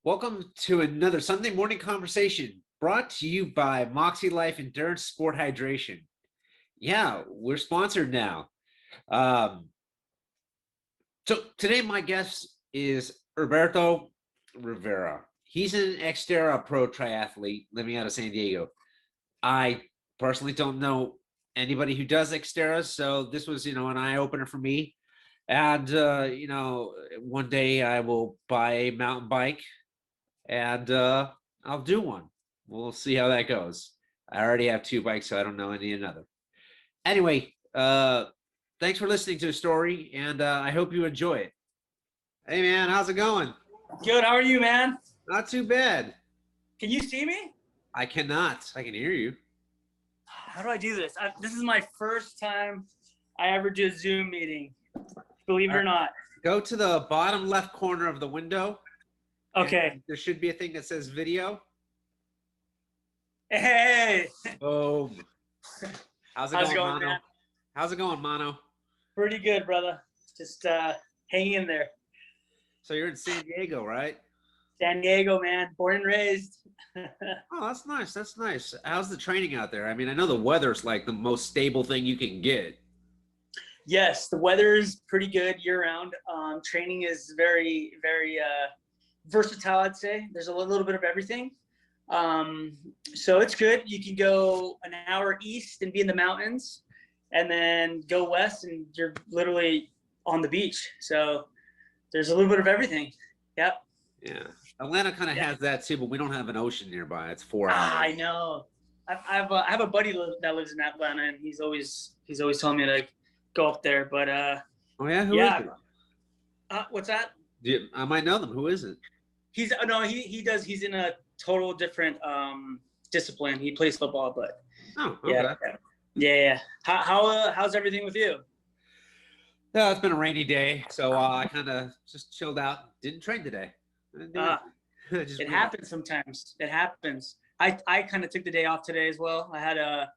Welcome to another Sunday morning conversation brought to you by Moxie Life Endurance Sport Hydration. Yeah, we're sponsored now. Um, so today my guest is Humberto Rivera. He's an Xterra Pro Triathlete living out of San Diego. I personally don't know anybody who does Xterra, so this was, an eye-opener for me. And, one day I will buy a mountain bike and I'll do one. We'll see how that goes. I already have two bikes, so I don't know any another. Anyway, thanks for listening to the story, and I hope you enjoy it. Hey, man, how's it going? Good. How are you, man? Not too bad. Can you see me? I cannot. I can hear you. How do I do this? This is my first time I ever do a Zoom meeting, believe it or not. Go to the bottom left corner of the window. Okay. There should be a thing that says video. Hey. Boom. How's it going, Mono? man? How's it going, Mono? Pretty good, brother. Just hanging in there. So you're in San Diego, right? San Diego, man. Born and raised. Oh, that's nice. That's nice. How's the training out there? I mean, I know the weather's like the most stable thing you can get. Yes, the weather is pretty good year-round. Training is very, very versatile, I'd say. There's a little bit of everything. So it's good. You can go an hour east and be in the mountains, and then go west and you're literally on the beach. So there's a little bit of everything. Yep. Yeah. Atlanta kind of has that too, but we don't have an ocean nearby. It's 4 hours. I know. I have a buddy that lives in Atlanta, and he's always telling me to go up there. But oh yeah, who is it? What's that? I might know them. Who is it? He does. He's in a total different discipline. He plays football, but oh, okay. Yeah. How's everything with you? No, it's been a rainy day, so I kind of just chilled out. Didn't train today. It happens sometimes. It happens. I kind of took the day off today as well. I had a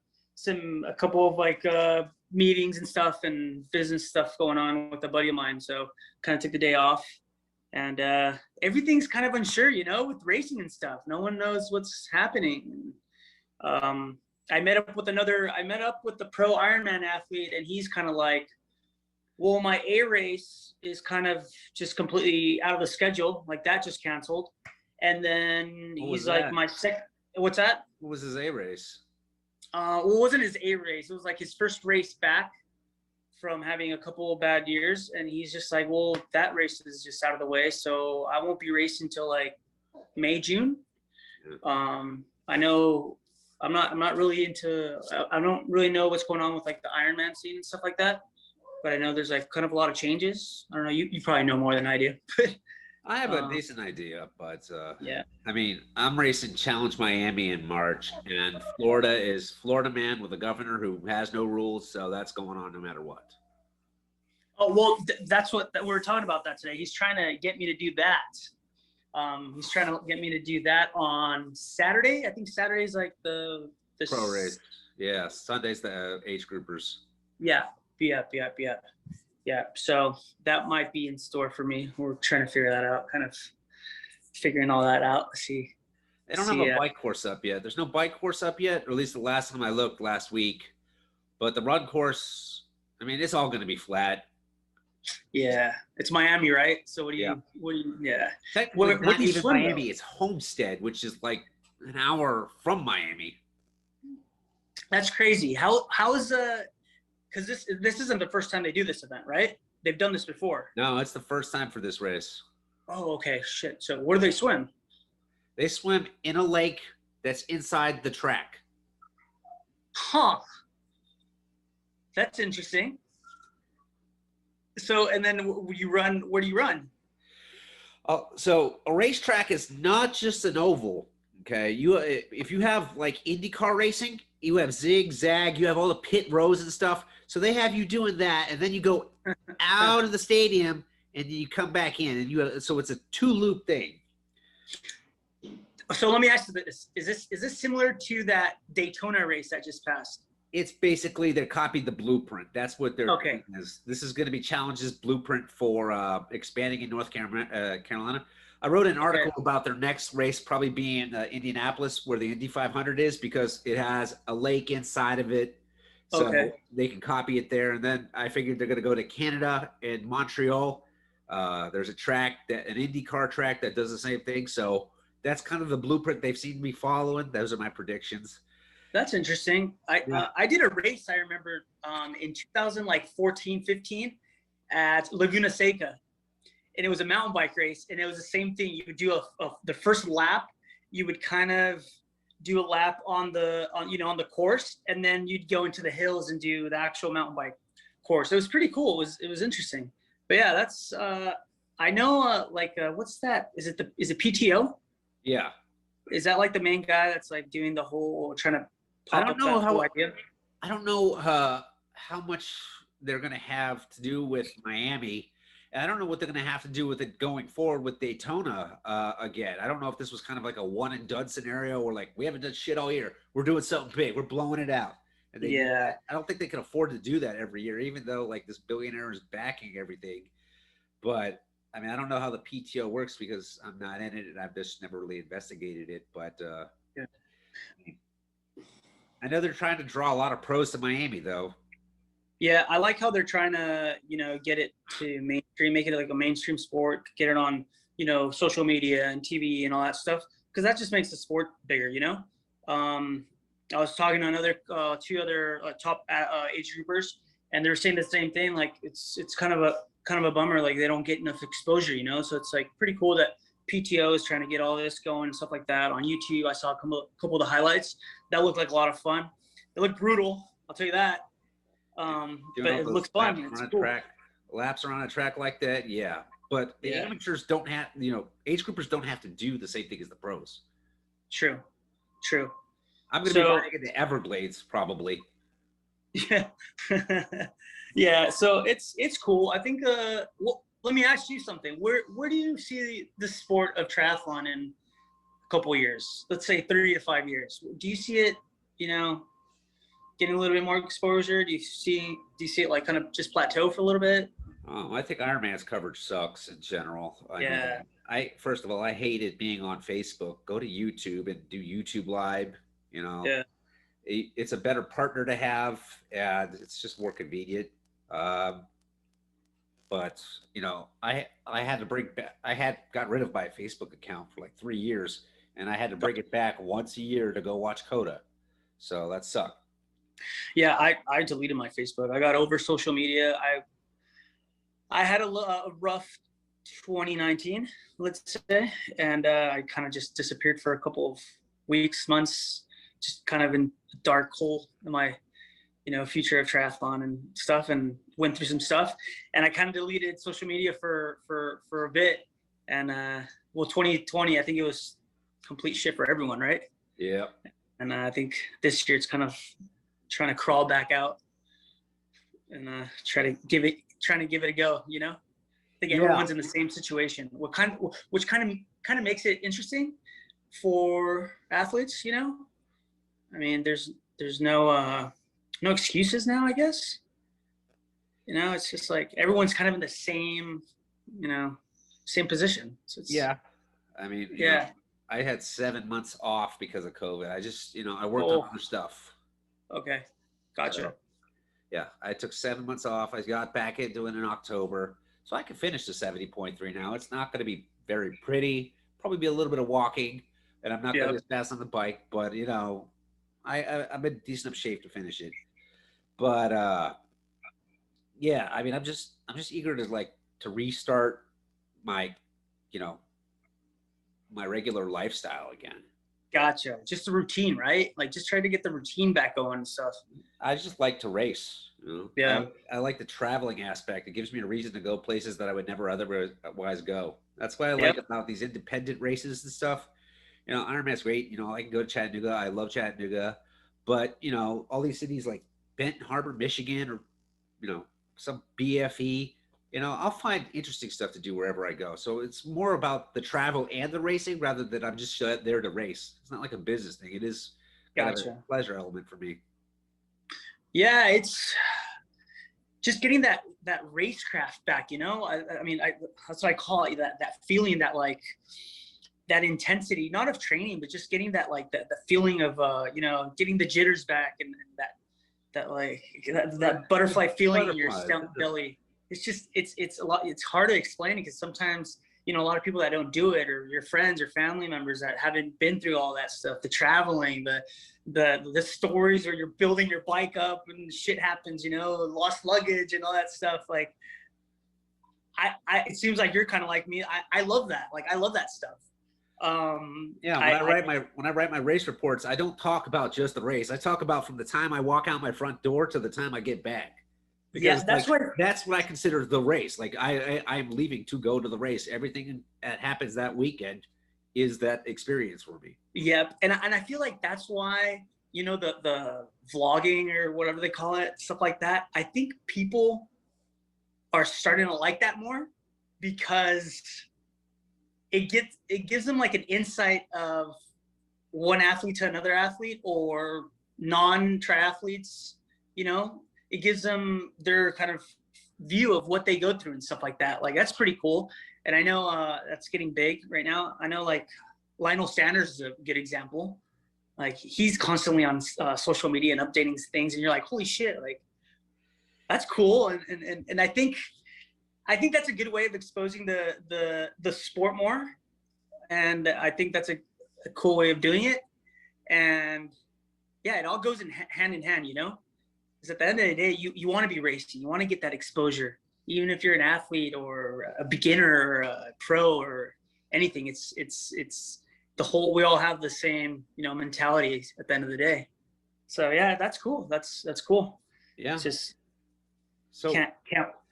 couple of meetings and stuff and business stuff going on with a buddy of mine, so kind of took the day off. And everything's kind of unsure, with racing and stuff. No one knows what's happening. I met up with the pro Ironman athlete, and he's kind of like, well, my A race is kind of just completely out of the schedule. Like, that just canceled. And then he's like, my second, what's that? What was his A race? Well, it wasn't his A race. It was like his first race back from having a couple of bad years. And he's just like, well, that race is just out of the way. So I won't be racing until like May, June. I know I'm not really into, I don't really know what's going on with like the Ironman scene and stuff like that. But I know there's like kind of a lot of changes. I don't know. You probably know more than I do. I have a decent idea, but yeah. I mean, I'm racing Challenge Miami in March, and Florida is Florida man with a governor who has no rules, so that's going on no matter what. Oh, well, that's what we were talking about that today. He's trying to get me to do that. He's trying to get me to do that on Saturday. I think Saturday's like the pro race. Yeah, Sunday's the age groupers. Yeah. So that might be in store for me. We're trying to figure that out, kind of figuring all that out. See. They don't have a bike course up yet. There's no bike course up yet, or at least the last time I looked last week. But the run course, I mean, it's all going to be flat. Yeah, it's Miami, right? So what do you? Technically, not even Miami. Though? It's Homestead, which is like an hour from Miami. That's crazy. How is because this isn't the first time they do this event, right? They've done this before. No, it's the first time for this race. Oh, okay. Shit. So where do they swim? They swim in a lake that's inside the track. Huh. That's interesting. So, and then you run, where do you run? So a racetrack is not just an oval, okay? If you have like IndyCar racing, you have zigzag, you have all the pit rows and stuff. So they have you doing that, and then you go out of the stadium, and you come back in, and so it's a two-loop thing. So let me ask you this: Is this similar to that Daytona race that just passed? It's basically they copied the blueprint. That's what they're okay. This is going to be Challenge's blueprint for expanding in North Carolina. I wrote an article about their next race probably being Indianapolis, where the Indy 500 is, because it has a lake inside of it. So they can copy it there. And then I figured they're going to go to Canada and Montreal. There's a track, an IndyCar track that does the same thing. So that's kind of the blueprint they've seen me following. Those are my predictions. That's interesting. I did a race, I remember, in 2014, 15 at Laguna Seca. And it was a mountain bike race. And it was the same thing. You would do the first lap. You would kind of do a lap on the course. And then you'd go into the hills and do the actual mountain bike course. It was pretty cool. It was interesting. But yeah, that's, I know, what's that? Is it PTO? Yeah. Is that like the main guy that's like doing the whole, trying to pop up that whole idea? I don't know how much they're going to have to do with Miami. And I don't know what they're going to have to do with it going forward with Daytona again. I don't know if this was kind of like a one and done scenario, or like, we haven't done shit all year. We're doing something big. We're blowing it out. And I don't think they can afford to do that every year, even though like this billionaire is backing everything. But I mean, I don't know how the PTO works because I'm not in it and I've just never really investigated it. But I know they're trying to draw a lot of pros to Miami, though. Yeah, I like how they're trying to, get it to mainstream, make it like a mainstream sport, get it on, social media and TV and all that stuff, because that just makes the sport bigger, I was talking to two other top age groupers, and they were saying the same thing. Like it's kind of a bummer, like they don't get enough exposure, So it's like pretty cool that PTO is trying to get all this going and stuff like that on YouTube. I saw a couple of the highlights that looked like a lot of fun. It looked brutal, I'll tell you that. But it looks fun. It's cool. Laps are on a track like that, yeah. But the amateurs don't have, age groupers don't have to do the same thing as the pros. True. I'm going to be riding in the Everglades probably. Yeah. Yeah. So it's cool. I think, well, let me ask you something. Where do you see the sport of triathlon in a couple of years? Let's say 3 to 5 years. Do you see it, getting a little bit more exposure? Do you see it like kind of just plateau for a little bit? I think Ironman's coverage sucks in general. Yeah. First of all, I hated being on Facebook. Go to YouTube and do YouTube Live. Yeah. It's a better partner to have, and it's just more convenient. But I had to bring back. I had got rid of my Facebook account for like 3 years, and I had to bring it back once a year to go watch Coda. So that sucked. Yeah, I deleted my Facebook. I got over social media. I had a rough 2019, let's say, and I kind of just disappeared for a couple of weeks, months, just kind of in a dark hole in my, future of triathlon and stuff, and went through some stuff. And I kind of deleted social media for a bit. And 2020, I think it was complete shit for everyone, right? Yeah. And I think this year it's kind of trying to crawl back out and trying to give it a go. I think everyone's in the same situation. Which kind of makes it interesting for athletes. I mean, there's no excuses now, I guess. It's just like everyone's kind of in the same same position. So it's, I mean, I had 7 months off because of COVID. I just, I worked on other stuff. Okay. Gotcha. So, yeah, I took 7 months off. I got back into it in October. So I can finish the 70.3 now. It's not going to be very pretty. Probably be a little bit of walking, and I'm not going to be as fast on the bike. But, I'm in decent enough shape to finish it. But, I mean, I'm just eager to restart my, my regular lifestyle again. Gotcha. Just the routine, right? Like just try to get the routine back going and stuff. I just like to race. Yeah. I like the traveling aspect. It gives me a reason to go places that I would never otherwise go. That's what I like about these independent races and stuff. Ironman's great. I can go to Chattanooga. I love Chattanooga. But, all these cities like Benton Harbor, Michigan, or, some BFE, I'll find interesting stuff to do wherever I go. So it's more about the travel and the racing rather than I'm just there to race. It's not like a business thing. It is kind of a pleasure element for me. Yeah, it's just getting that racecraft back, you know. I mean, that's what I call it, that feeling, that like that intensity, not of training, but just getting that like the feeling of you know, getting the jitters back, and that like that butterfly feeling in your stomach belly. It's just it's a lot. It's hard to explain, because sometimes, you know, a lot of people that don't do it, or your friends or family members that haven't been through all that stuff, the traveling, the stories where you're building your bike up and shit happens, you know, lost luggage and all that stuff. Like it seems like you're kind of like me. I love that. Like, I love that stuff. Yeah, when I write my race reports, I don't talk about just the race. I talk about from the time I walk out my front door to the time I get back. Because that's what I consider the race. Like, I'm leaving to go to the race. Everything that happens that weekend is that experience for me. Yep. And I feel like that's why, you know, the vlogging or whatever they call it, stuff like that, I think people are starting to like that more, because it gives them like an insight of one athlete to another athlete, or non-triathletes, you know. It gives them their kind of view of what they go through and stuff like that. Like, that's pretty cool. And I know that's getting big right now. I know, like, Lionel Sanders is a good example. Like, he's constantly on social media and updating things, and you're like, holy shit, like, that's cool. And I think that's a good way of exposing the sport more. And I think that's a cool way of doing it. And yeah, it all goes hand in hand, you know. Because at the end of the day, you want to be racing. You want to get that exposure, even if you're an athlete or a beginner or a pro or anything. It's the whole. We all have the same, you know, mentality at the end of the day. So yeah, that's cool. That's cool. Yeah. It's just can't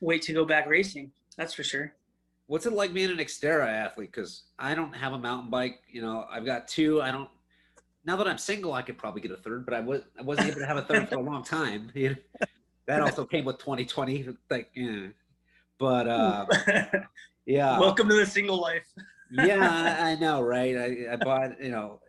wait to go back racing. That's for sure. What's it like being an Xterra athlete? Because I don't have a mountain bike. You know, I've got two. Now that I'm single, I could probably get a third, but I wasn't able to have a third for a long time. You know, that also came with 2020. Like, yeah. But yeah. Welcome to the single life. Yeah, I know, right? I bought, you know,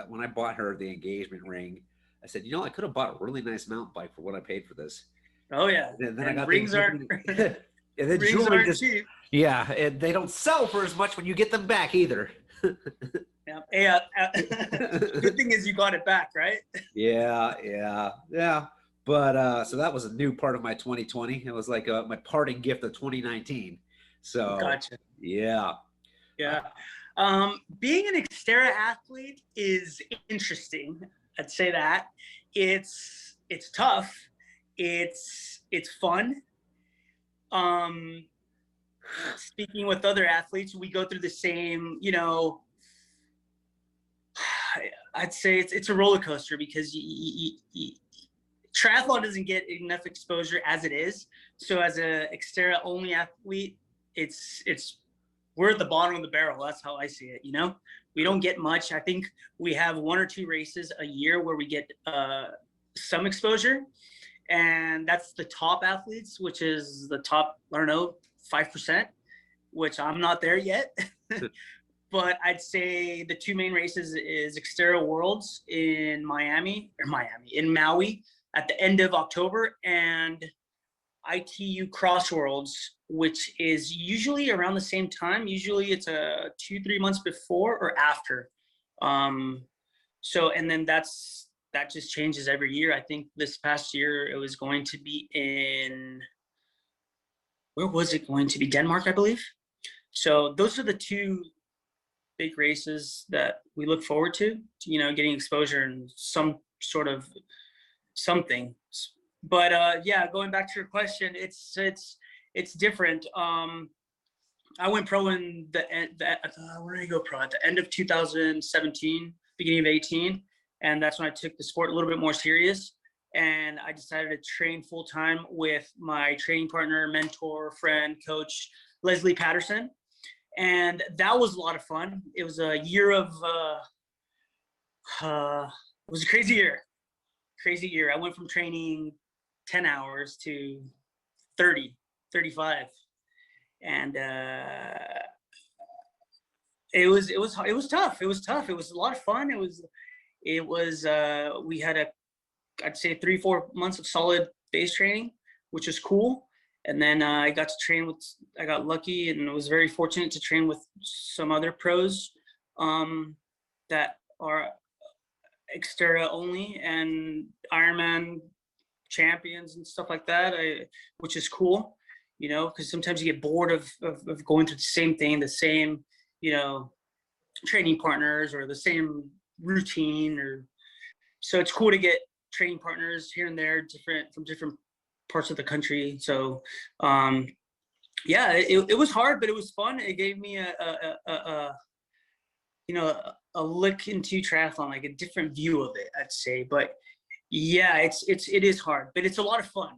when I bought her the engagement ring, I said, you know, I could have bought a really nice mountain bike for what I paid for this. Oh yeah. And then I got rings aren't and then rings aren't cheap. Yeah, and they don't sell for as much when you get them back either. Yeah. Hey, good thing is you got it back, right? Yeah. But so that was a new part of my 2020. It was like my parting gift of 2019. So gotcha. Yeah. Being an Xterra athlete is interesting. I'd say that it's tough. It's fun. Speaking with other athletes, we go through the same, you know, I'd say it's a roller coaster, because triathlon doesn't get enough exposure as it is. So as a Xterra only athlete, we're at the bottom of the barrel. That's how I see it. You know, we don't get much. I think we have 1 or 2 races a year where we get some exposure, and that's the top athletes, which is the top, I don't know, 5%, which I'm not there yet. But I'd say the 2 main races is Xterra Worlds in Maui at the end of October, and ITU Cross Worlds, which is usually around the same time. Usually it's 2-3 months before or after. So, and then that just changes every year. I think this past year it was going to be where was it going to be? Denmark, I believe. So those are the 2 big races that we look forward to, you know, getting exposure and some sort of something. But yeah, going back to your question, it's different. I went pro in where did I go pro? At the end of 2017, beginning of 18, and that's when I took the sport a little bit more serious. And I decided to train full time with my training partner, mentor, friend, coach, Leslie Patterson. And that was a lot of fun. It was a year of, it was a crazy year. I went from training 10 hours to 30, 35. And it was tough. It was tough. It was a lot of fun. We had I'd say 3-4 months of solid base training which is cool. And then I got to train with, I got lucky and was very fortunate to train with some other pros that are Xterra only and Ironman champions and stuff like that, which is cool, you know, because sometimes you get bored of going through the same thing, the same, you know, training partners or the same routine. Or so it's cool to get training partners here and there, from different parts of the country. So yeah, it was hard, but it was fun. It gave me a look into triathlon, like a different view of it, I'd say. But yeah, it is hard, but it's a lot of fun.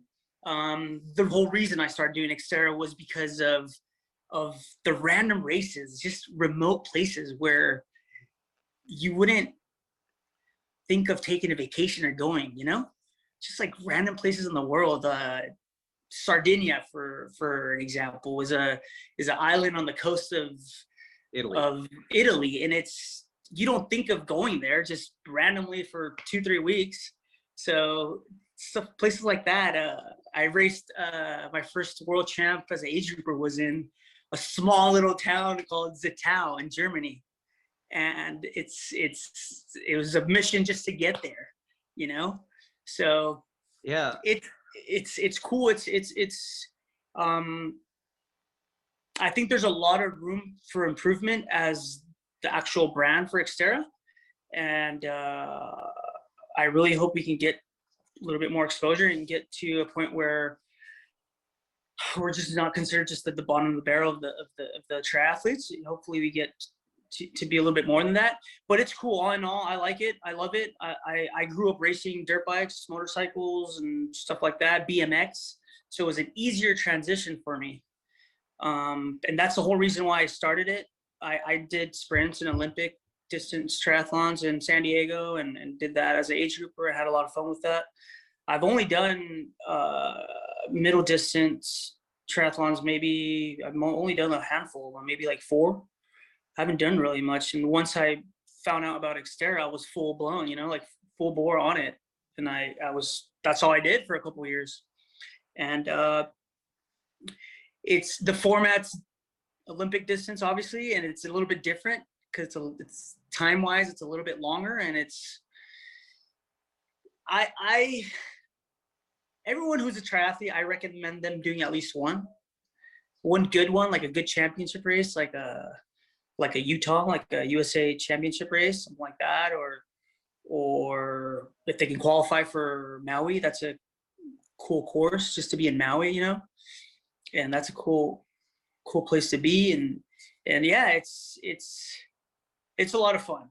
The whole reason I started doing Xterra was because of the random races, just remote places where you wouldn't think of taking a vacation or going, you know, just like random places in the world. Sardinia, for an example, is an island on the coast of Italy, and you don't think of going there just randomly for 2-3 weeks. So places like that. I raced my first world champ as an age grouper was in a small little town called Zittau in Germany, and it was a mission just to get there, you know. So yeah, it's cool. I think there's a lot of room for improvement as the actual brand for Xterra, and I really hope we can get a little bit more exposure and get to a point where we're just not considered just at the bottom of the barrel of the triathletes. Hopefully we get to be a little bit more than that. But it's cool. All in all, I like it. I love it. I grew up racing dirt bikes, motorcycles, and stuff like that, BMX. So it was an easier transition for me. And that's the whole reason why I started it. I did sprints and Olympic distance triathlons in San Diego and did that as an age grouper. I had a lot of fun with that. I've only done middle distance triathlons. Maybe I've only done a handful, maybe like 4. I haven't done really much. And once I found out about Xterra, I was full blown, you know, like full bore on it. And that's all I did for a couple of years. And the format's Olympic distance, obviously, and it's a little bit different because it's time-wise, it's a little bit longer, and everyone who's a triathlete, I recommend them doing at least one good one, like a good championship race, like a Utah, like a USA championship race, something like that, or if they can qualify for Maui, that's a cool course just to be in Maui, you know, and that's a cool place to be, and yeah, it's a lot of fun.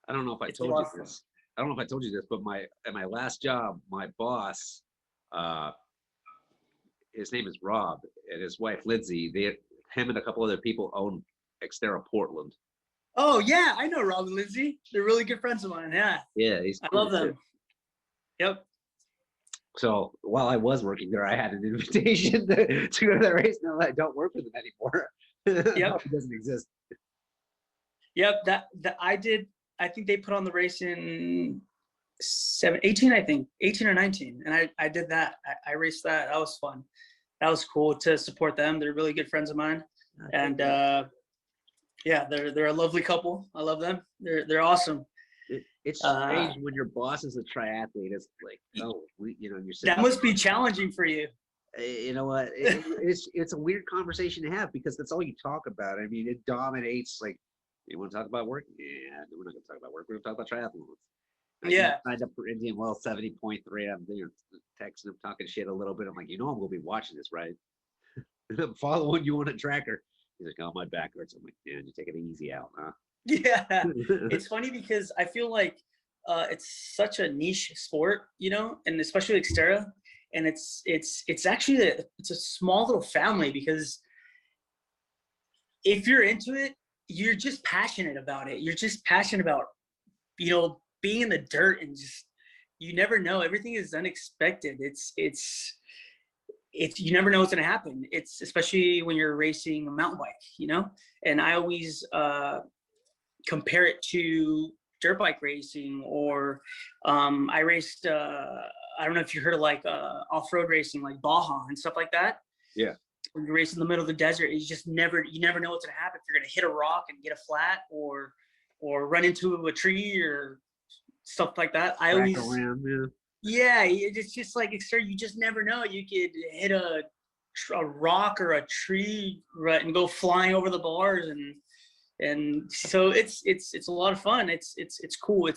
I don't know if I told you this. I don't know if I told you this, but at my last job, my boss, his name is Rob, and his wife Lindsay. Him and a couple other people own Xterra Portland. Oh yeah, I know Rob and Lindsay. They're really good friends of mine. Yeah. Yeah, I love them. Yep. So while I was working there, I had an invitation to go to that race. Now I don't work with them anymore. Yep. It doesn't exist. Yep. That I did. I think they put on the race in 18, I think 18 or 19, and I did that. I raced that. That was fun. That was cool to support them. They're really good friends of mine, and yeah, they're a lovely couple. I love them. They're awesome. It's strange when your boss is a triathlete. It's like, oh, you're sitting. That must be challenging for you. You know what? It's a weird conversation to have because that's all you talk about. I mean, it dominates. Like, you want to talk about work? Yeah, we're not going to talk about work. We're going to talk about triathlons. Yeah. I signed up for Indian Wells 70.3. I'm texting him, talking shit a little bit. I'm like, I'm going to be watching this, right? I'm following you on a tracker. He's like, oh, my back hurts. I'm like, man, you take it easy out, huh? Yeah. It's funny because I feel like it's such a niche sport, you know, and especially Xterra. And it's actually it's a small little family because if you're into it, you're just passionate about it. You're just passionate about, being in the dirt and just, you never know. Everything is unexpected. It's you never know what's going to happen. It's especially when you're racing a mountain bike, and I always compare it to dirt bike racing, or I raced. I don't know if you heard of like off-road racing, like Baja and stuff like that. Yeah. When you race in the middle of the desert, you never know what's gonna happen. If you're gonna hit a rock and get a flat, or run into a tree or stuff like that. I always, yeah, it's just like Xterra, you just never know. You could hit a rock or a tree, right, and go flying over the bars, and so it's a lot of fun. It's cool.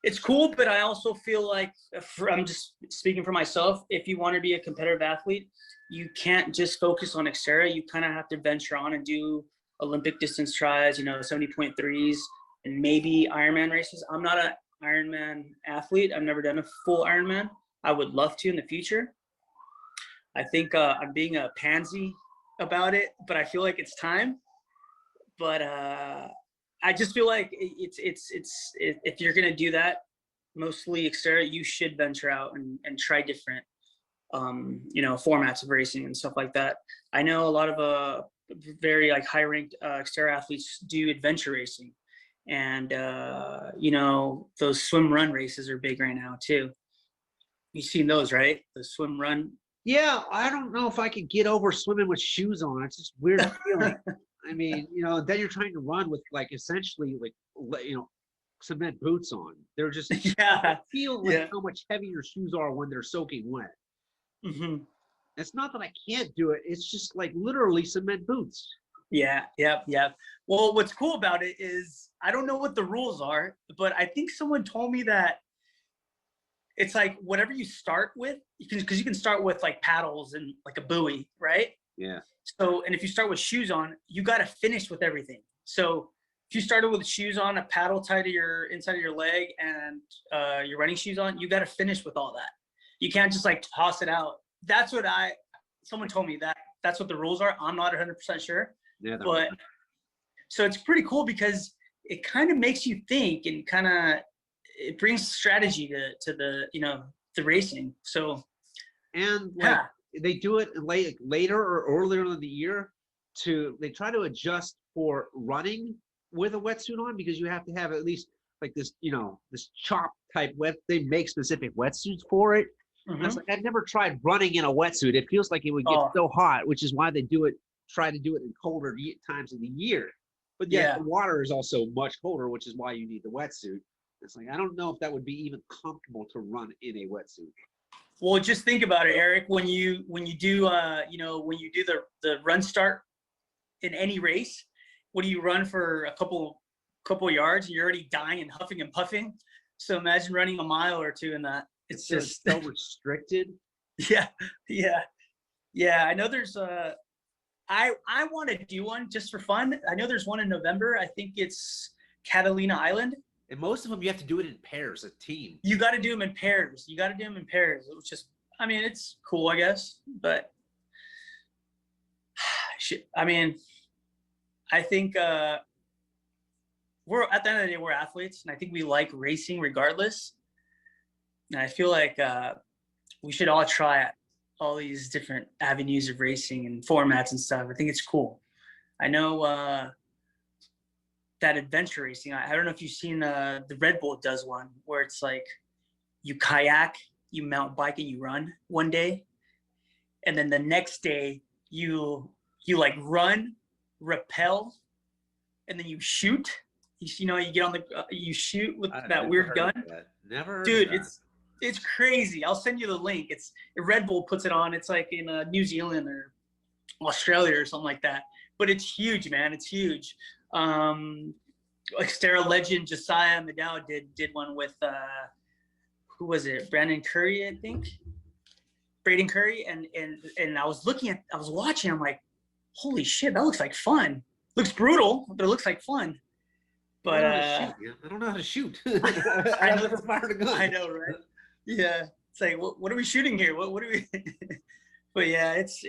It's cool, but I also feel like, I'm just speaking for myself, if you want to be a competitive athlete, you can't just focus on Xterra. You kind of have to venture on and do Olympic distance tries, 70.3s, and maybe Ironman races. I'm not an Ironman athlete. I've never done a full Ironman. I would love to in the future. I think I'm being a pansy about it, but I feel like it's time. But I just feel like it's if you're gonna do that, mostly Xterra, you should venture out and try different formats of racing and stuff like that. I know a lot of very like high ranked Xterra athletes do adventure racing, and those swim run races are big right now too. You've seen those, right? The swim run. Yeah, I don't know if I could get over swimming with shoes on. It's just weird feeling. I mean, then you're trying to run with like essentially like cement boots on. They're just feel like how much heavier your shoes are when they're soaking wet. Mm-hmm. It's not that I can't do it. It's just like literally cement boots. Yeah. Well, what's cool about it is I don't know what the rules are, but I think someone told me that it's like whatever you start with, because you can start with like paddles and like a buoy, right? Yeah. So, and if you start with shoes on, you got to finish with everything. So if you started with shoes on, a paddle tied to your inside of your leg, and your running shoes on, you got to finish with all that. You can't just like toss it out. That's what someone told me that's what the rules are. I'm not 100% sure. Yeah. But so it's pretty cool because it kind of makes you think, and kind of it brings strategy to the the racing. So and they do it later or earlier in the year they try to adjust for running with a wetsuit on, because you have to have at least like this this chop type they make specific wetsuits for it. Mm-hmm. I was like, I've never tried running in a wetsuit. It feels like it would get so hot, which is why they try to do it in colder times of the year. But the water is also much colder, which is why you need the wetsuit. It's like, I don't know if that would be even comfortable to run in a wetsuit. Well, just think about it, Eric. When you do when you do the run start in any race, what do you run for a couple yards, and you're already dying and huffing and puffing? So imagine running a mile or two in that. It's just so restricted. Yeah. I know there's I want to do one just for fun. I know there's one in November. I think it's Catalina Island. And most of them, you have to do it in pairs, a team. You got to do them in pairs. Which is, I mean, it's cool, I guess. But, I mean, I think we're, at the end of the day, we're athletes. And I think we like racing regardless. And I feel like we should all try all these different avenues of racing and formats and stuff. I think it's cool. I know that adventure racing, I don't know if you've seen the Red Bull does one where it's like you kayak, you mountain bike, and you run one day, and then the next day you like run, rappel, and then you shoot. You get on you shoot with that weird gun. Never heard dude of that. It's crazy. I'll send you the link. It's Red Bull puts it on. It's like in New Zealand or Australia or something like that. But it's huge, man. It's huge. Xterra legend Josiah Maddow did one with who was it? Braden Curry, I think. Braden Curry, and I was watching. I'm like, holy shit, that looks like fun. Looks brutal, but it looks like fun. But I don't know how to shoot. I've never fired a gun. I know, right? Yeah, it's like, what are we shooting here? What are we? But yeah, it's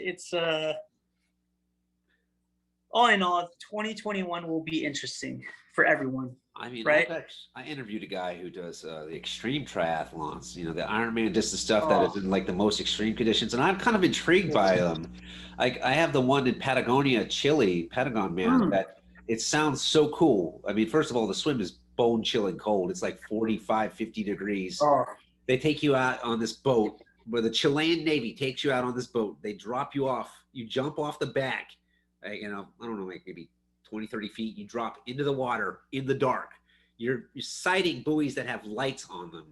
all in all, 2021 will be interesting for everyone. I mean, right? I interviewed a guy who does the extreme triathlons, the Ironman, just the stuff that is in like the most extreme conditions. And I'm kind of intrigued by them. I have the one in Patagonia, Chile, Patagon Man, that it sounds so cool. I mean, first of all, the swim is bone chilling cold. It's like 45, 50 degrees. Oh, They take you out on this boat where the Chilean Navy takes you out on this boat. They drop you off. You jump off the back, like, you know, I don't know, like maybe 20, 30 feet. You drop into the water in the dark. You're sighting buoys that have lights on them.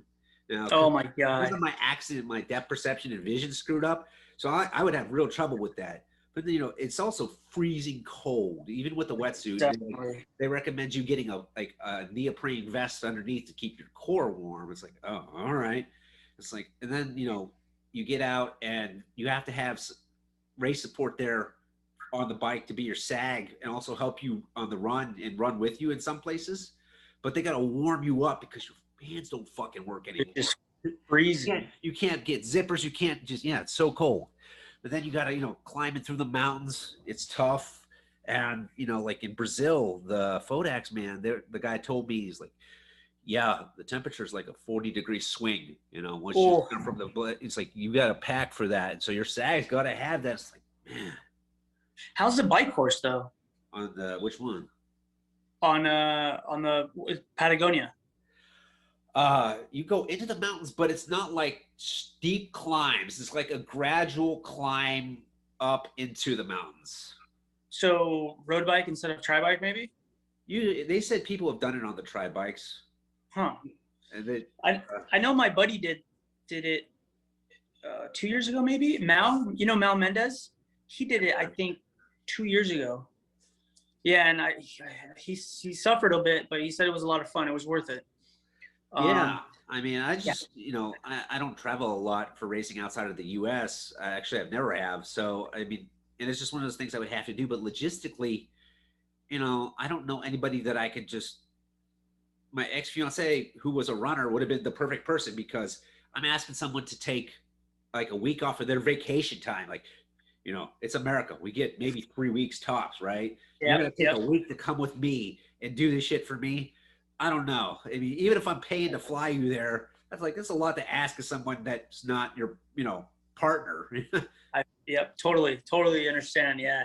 Now, oh my because God. of my accident, my depth perception and vision screwed up. So I would have real trouble with that. But you know, it's also freezing cold, even with the wetsuit. Definitely. They recommend you getting a neoprene vest underneath to keep your core warm. It's like, oh, all right. It's like, and then you know, you get out and you have to have race support there on the bike to be your sag and also help you on the run and run with you in some places. But they got to warm you up because your hands don't fucking work anymore. It's just freezing. You can't get zippers. You can't just, yeah, it's so cold. But then you got to, you know, climbing through the mountains. It's tough. And, you know, like in Brazil, the Fodax man, the guy told me, he's like, yeah, the temperature is like a 40-degree swing. You know, once you come from the, it's like you got to pack for that. And so your sag's got to have that. It's like, man. How's the bike course though? On the, which one? On the Patagonia. You go into the mountains, but it's not like steep climbs. It's like a gradual climb up into the mountains. So road bike instead of tri bike, maybe? They said people have done it on the tri bikes. Huh. And I know my buddy did it 2 years ago, maybe. Mal, you know Mal Mendez? He did it, I think, 2 years ago. Yeah, and he suffered a bit, but he said it was a lot of fun. It was worth it. Yeah, I mean, I just, you know, I don't travel a lot for racing outside of the U.S. Actually, I've never have. So, I mean, and it's just one of those things I would have to do. But logistically, you know, I don't know anybody that I could just, my ex-fiance, who was a runner, would have been the perfect person because I'm asking someone to take like a week off of their vacation time. Like, you know, it's America. We get maybe 3 weeks tops, right? You're going to take a week to come with me and do this shit for me. I don't know. I mean, even if I'm paying to fly you there, that's a lot to ask of someone that's not your, you know, partner. Totally understand. Yeah.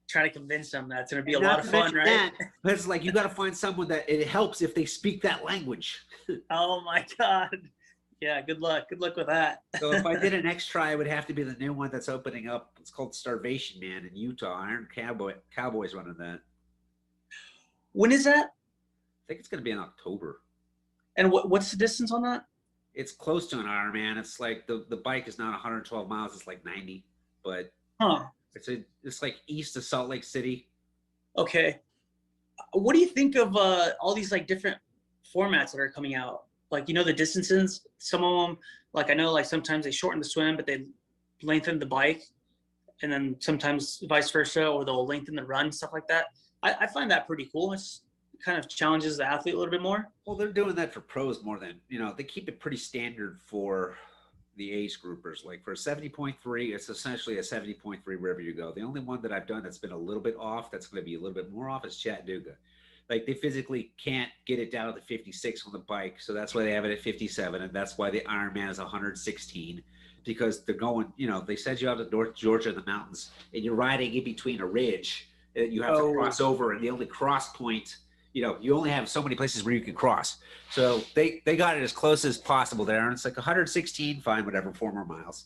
Trying to convince them that's going to be a lot of fun, right? But it's like, you got to find someone that it helps if they speak that language. Oh my God. Yeah. Good luck. Good luck with that. So if I did an X-Tri, it would have to be the new one that's opening up. It's called Starvation Man in Utah. Iron Cowboys running that. When is that? I think it's going to be in October. And what's the distance on that? It's close to an Ironman. It's like the bike is not 112 miles. It's like 90, but it's like east of Salt Lake City. Okay. What do you think of all these like different formats that are coming out? Like, you know, the distances, some of them, like I know like sometimes they shorten the swim, but they lengthen the bike, and then sometimes vice versa, or they'll lengthen the run, stuff like that. I find that pretty cool. It's kind of challenges the athlete a little bit more. Well, they're doing that for pros more than, you know, they keep it pretty standard for the age groupers. Like for a 70.3, it's essentially a 70.3 wherever you go. The only one that I've done that's been a little bit off, that's going to be a little bit more off, is Chattanooga. Like they physically can't get it down to 56 on the bike. So that's why they have it at 57. And that's why the Ironman is 116, because they're going, you know, they send you out to North Georgia in the mountains and you're riding in between a ridge that you have to cross over. And the only cross point, you know, you only have so many places where you can cross. So they got it as close as possible there. And it's like 116, fine, whatever, 4 more miles.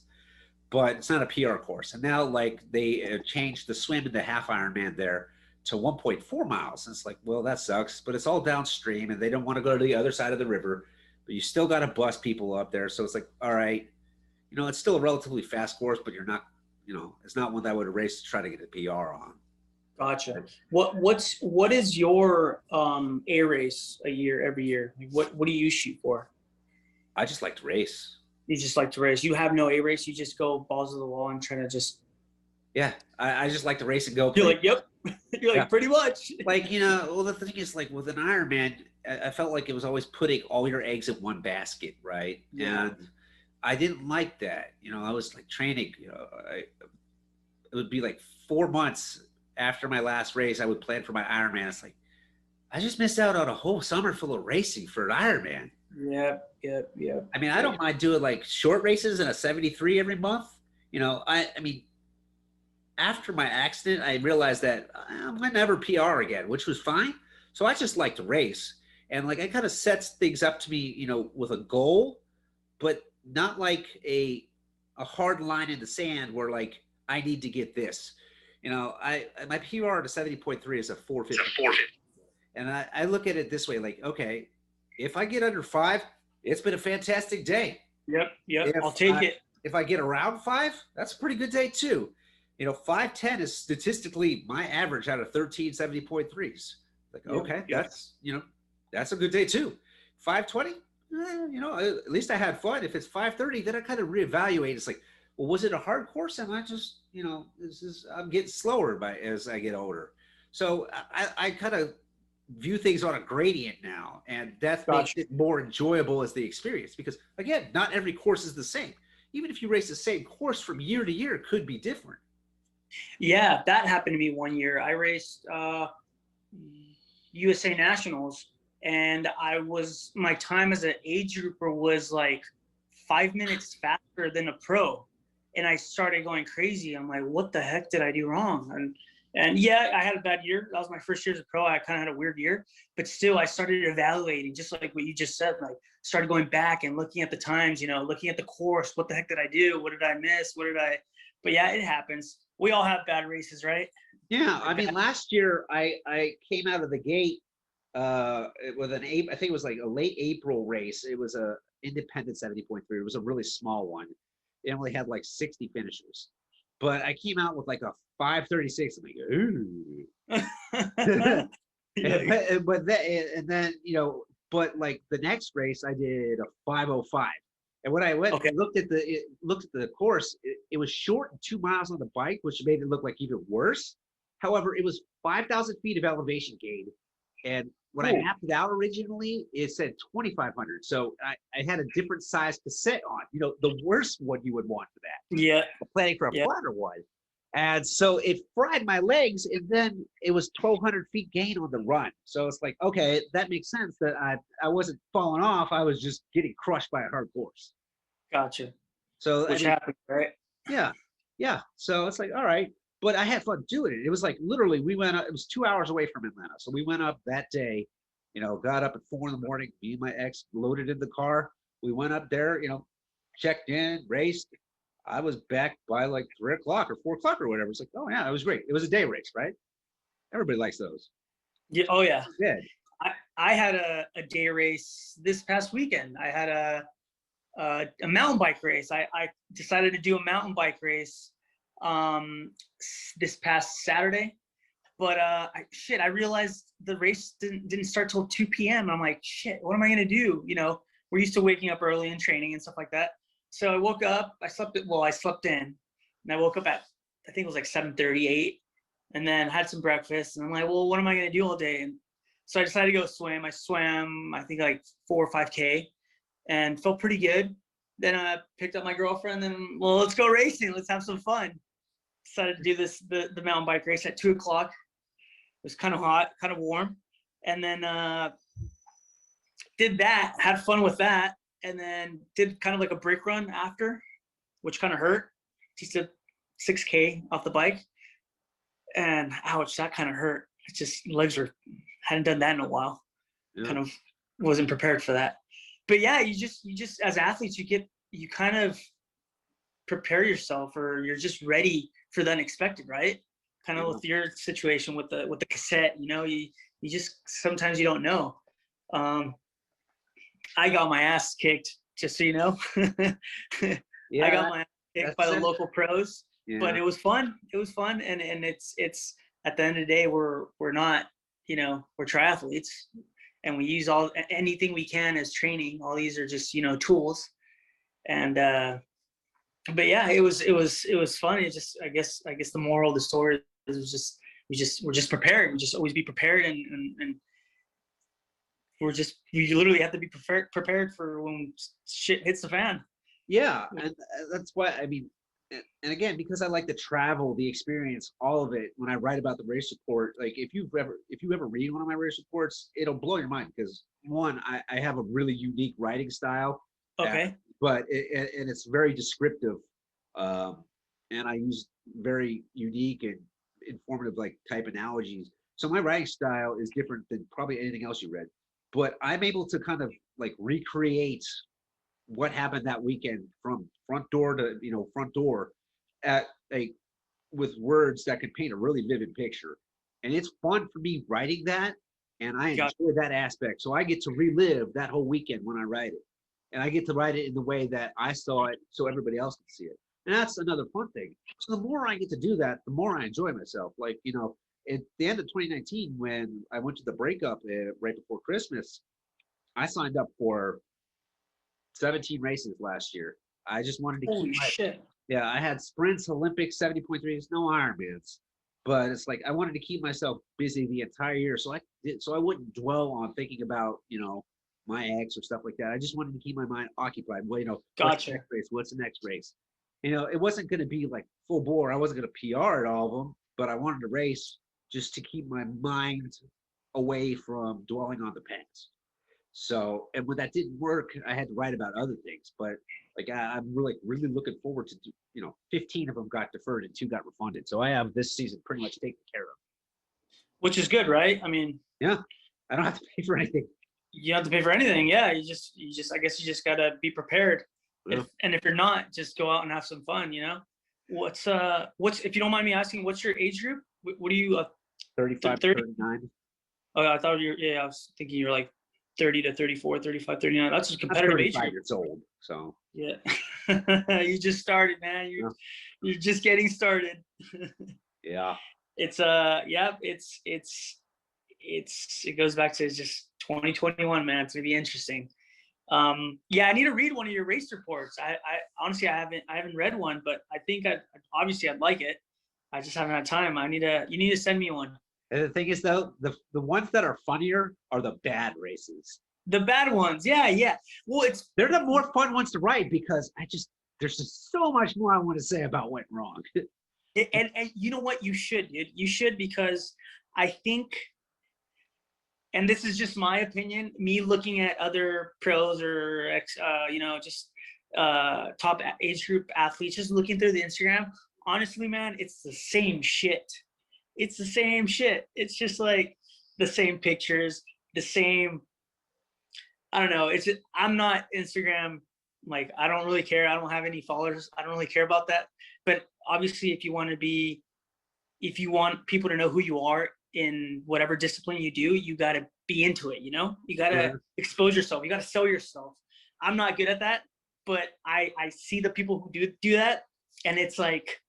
But it's not a PR course. And now, like, they changed the swim into half Ironman there to 1.4 miles. And it's like, well, that sucks. But it's all downstream, and they don't want to go to the other side of the river. But you still got to bus people up there. So it's like, all right, you know, it's still a relatively fast course, but you're not, you know, it's not one that I would race to try to get a PR on. Gotcha. What is your A race a year every year? What do you shoot for? I just like to race. You just like to race. You have no A race. You just go balls to the wall and try to just. Yeah, I just like to race and go. You're like, yep. You're like, pretty much. Like, you know, well, the thing is, like with an Ironman, I felt like it was always putting all your eggs in one basket, right? Yeah. And I didn't like that. You know, I was like training. You know, it would be like 4 months after my last race, I would plan for my Ironman. It's like, I just missed out on a whole summer full of racing for an Ironman. Yep. I mean, I don't mind doing like short races in a 73 every month. You know, I mean, after my accident, I realized that I might never PR again, which was fine. So I just like to race. And like I kind of sets things up to me, you know, with a goal, but not like a hard line in the sand where like I need to get this. You know, my PR to 70.3 is a 450. And I look at it this way, like, okay, if I get under 5, it's been a fantastic day. Yep. I'll take it. If I get around 5, that's a pretty good day too. You know, 510 is statistically my average out of 13 70.3s. Like, okay, that's, you know, that's a good day too. 520, you know, at least I had fun. If it's 530, then I kind of reevaluate. It's like, well, was it a hard course? Am I just, you know, I'm getting slower as I get older. So I kind of view things on a gradient now, and that makes it more enjoyable as the experience, because again, not every course is the same. Even if you race the same course from year to year, it could be different. Yeah, that happened to me one year. I raced USA Nationals, and my time as an age grouper was like 5 minutes faster than a pro. And I started going crazy. I'm like, what the heck did I do wrong? And yeah, I had a bad year. That was my first year as a pro. I kind of had a weird year, but still I started evaluating, just like what you just said, like started going back and looking at the times, you know, looking at the course. What the heck did I do? What did I miss? But yeah, it happens. We all have bad races, right? Yeah. I mean, last year I came out of the gate with I think it was like a late April race. It was a independent 70.3. It was a really small one. It only had like 60 finishers, but I came out with like a 536. I'm like, ooh. and then, you know, but like the next race I did a 505. And when I went and looked at the course, it was short and 2 miles on the bike, which made it look like even worse. However, it was 5,000 feet of elevation gain. And when I mapped it out originally, it said 2,500. So I had a different size cassette on, you know, the worst one you would want for that. Yeah. Planning for a flatter one. And so it fried my legs, and then it was 1,200 feet gain on the run. So it's like, okay, that makes sense that I wasn't falling off. I was just getting crushed by a hard course. Gotcha. So which happened, right? Yeah. Yeah. So it's like, all right. But I had fun doing it. It was like literally we went up, it was 2 hours away from Atlanta. So we went up that day, you know, got up at 4 in the morning, me and my ex loaded in the car. We went up there, you know, checked in, raced. I was back by like 3 o'clock or 4 o'clock or whatever. It's like, oh yeah, it was great. It was a day race, right? Everybody likes those. Yeah. Oh yeah. Yeah. I had a day race this past weekend. I had a mountain bike race. I decided to do a mountain bike race this past Saturday, but I realized the race didn't start till 2 p.m. I'm like, shit, what am I gonna do? You know, we're used to waking up early and training and stuff like that. So I woke up, I slept in, and I woke up at, I think it was like 7:38, and then had some breakfast, and I'm like, well, what am I gonna do all day? And so I decided to go swim. I swam, I think like 4 or 5K, and felt pretty good. Then I picked up my girlfriend, and well, let's go racing. Let's have some fun. Decided to do the mountain bike race at 2 o'clock. It was kind of hot, kind of warm. And then did that, had fun with that. And then did kind of like a brake run after, which kind of hurt. Just did 6K off the bike. And ouch, that kind of hurt. It's just legs hadn't done that in a while. Yeah. Kind of wasn't prepared for that. But yeah, you just as athletes, you kind of prepare yourself, or you're just ready for the unexpected, right? Kind of with your situation with the cassette, you know, you just sometimes you don't know. I got my ass kicked, just so you know. Yeah, I got my ass kicked by the local pros, but it was fun. It was fun, and it's at the end of the day, we're not, you know, we're triathletes, and we use anything we can as training. All these are just, you know, tools, and but yeah, it was fun. It just, I guess the moral of the story is just we're just prepared. We just always be prepared, and we literally have to be prepared for when shit hits the fan. Yeah, and that's why, I mean, and again, because I like to travel, the experience, all of it. When I write about the race report, like if you ever read one of my race reports, it'll blow your mind, because one, I have a really unique writing style. Okay. But and it's very descriptive, and I use very unique and informative, like type analogies. So my writing style is different than probably anything else you read, but I'm able to kind of like recreate what happened that weekend from front door to front door at a with words that can paint a really vivid picture. And it's fun for me writing that, and I enjoy that aspect. So I get to relive that whole weekend when I write it, and I get to write it in the way that I saw it, so everybody else can see it. And that's another fun thing. So the more I get to do that, the more I enjoy myself. Like, at the end of 2019, when I went to the breakup right before Christmas, I signed up for 17 races last year. I just wanted to Holy shit. Yeah, I had sprints, Olympics, 70.3s, no Ironmans. But it's like I wanted to keep myself busy the entire year, so I wouldn't dwell on thinking about my ex or stuff like that. I just wanted to keep my mind occupied. Well, what's the next race? What's the next race? It wasn't going to be like full bore. I wasn't going to PR at all of them, but I wanted to race just to keep my mind away from dwelling on the past. So, and when that didn't work, I had to write about other things. But like I'm really looking forward to 15 of them got deferred and 2 got refunded. So I have this season pretty much taken care of. Which is good, right? I mean, yeah, I don't have to pay for anything. You don't have to pay for anything. Yeah, you just I guess you just gotta be prepared. Yeah. If you're not, just go out and have some fun. What's if you don't mind me asking, what's your age group? What are you? 35 to 39. Oh, I thought I was thinking you're like 30 to 34, 35, 39. That's a competitive age group. Years old, so yeah. You just started, man. You're just getting started. Yeah. It's it goes back to just 2021, man. It's gonna be interesting. I need to read one of your race reports. I honestly I haven't read one, but I think I'd like it. I just haven't had time. You need to send me one. And the thing is, though, the ones that are funnier are the bad races. The bad ones, yeah. Well, they're the more fun ones to write because there's just so much more I want to say about what went wrong. and you know what? You should, dude. You should, because I think, and this is just my opinion, me looking at other pros or top age group athletes, just looking through the Instagram. Honestly, man, it's the same shit. It's the same shit. It's just like the same pictures, the same. I don't know. I'm not Instagram. Like, I don't really care. I don't have any followers. I don't really care about that. But obviously, if you want people to know who you are in whatever discipline you do, you got to be into it. You got to expose yourself. You got to sell yourself. I'm not good at that, but I see the people who do that, and it's like,